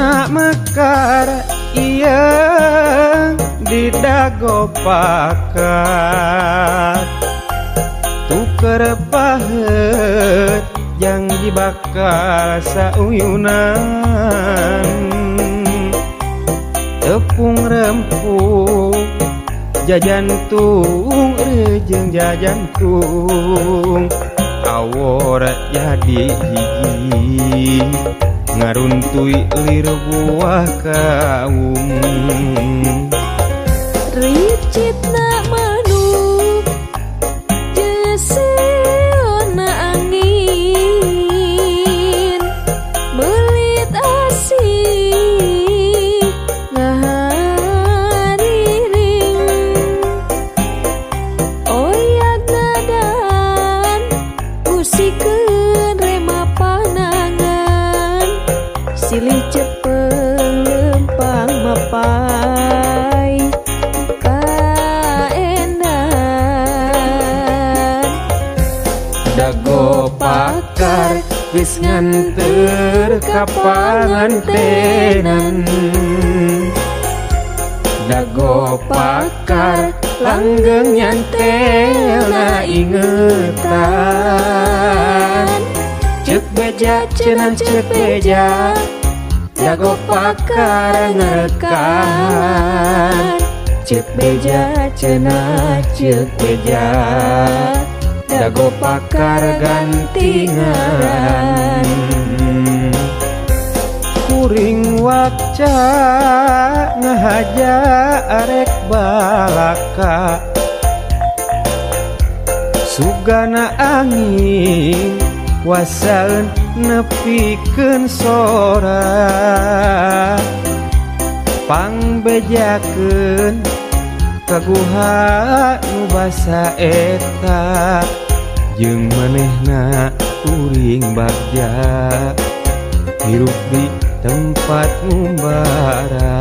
Tresna mekar iya di dago pakat tuker pahet yang dibakar sauyunan tepung rempuk jajantung rejeng jajantung awor jadi hiji ngaruntui lir buah kaung ricitna manuk jeseona angin belit asih ngahariring oyak nadan musikeun rema panangan silih cepeng lempang mapai kaendan dago pakar wis nganter ka pangantenan dago pakar langgeng nyantelna ingetan cek beja cenah cek beja dago pakar ngerekan cek beja cenah cek beja dago pakar gantingan kuring waca ngahaja arek balaka sugana angin wasaeun nepikeun sora pangbejakeun kaguha nu basa eta jeung manehna kuring bagja hirup di tempat ngumbara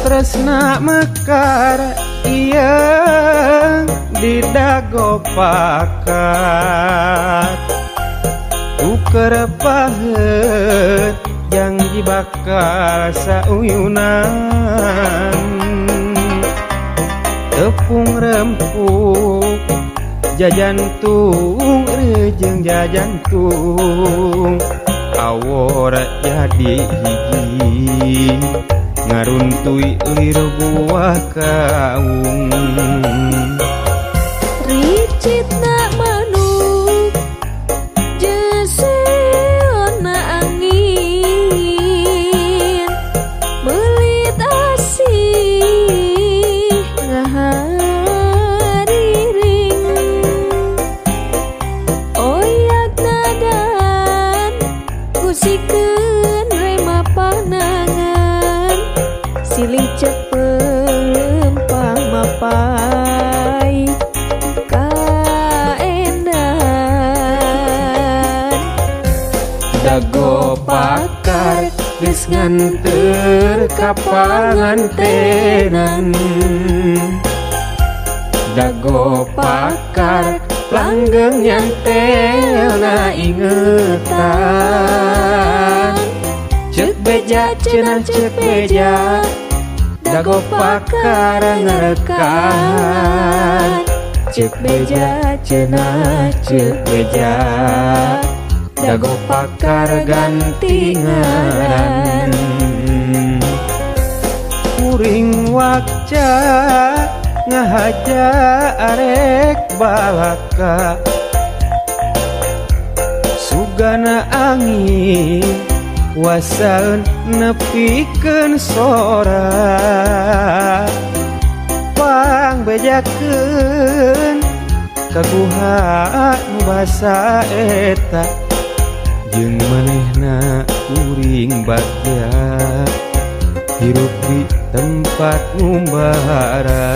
tresna mekar iya di dago pakat tuker pahet yang dibakar sauyunan tepung rempuk jajantung rejeng jajantung awor jadi hiji ngaruntui lir buah kaung ricitna manuk jeseona angin belit asih ngahariring oyak nadan kusikeun rema panangan silih cepeng lempang mapai kaendan dago pakar geus nganter ka pangantenan dago pakar langgeng nyantelna ingetan cek beja cenah cek beja dago pakar ngerekan cek beja cenah cek beja dago pakar gantingan kuring waca ngahaja arek balaka sugana angin wasaeun nepikeun sora pangbejakeun kaguha nu basa eta jeung manehna kuring bagja hirup di tempat nu bara.